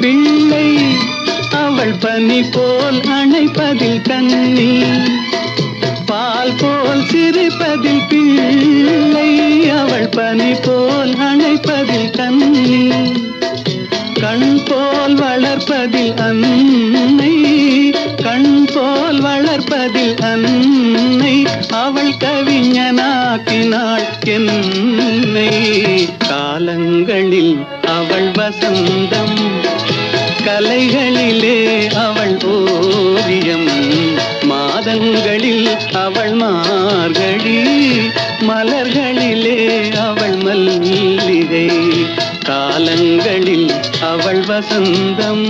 பிள்ளை அவள் பனி போல் அணைப்பதில் கண்ணி பால் போல் சிரிப்பதில் பிள்ளை அவள் பனி போல் அணைப்பதில் கண்ணி கண் போல் வளர்ப்பதில் அன்னை கண் போல் வளர்ப்பதில் அன்னை அவள் கவிஞனாக்கினாள் என்னை காலங்களில் அவள் வசந்தம் கலைகளிலே அவள் ஓவியம் மாதங்களில் அவள் மார்கழி மலர்களிலே அவள் மல்லிகை காலங்களில் அவள் வசந்தம்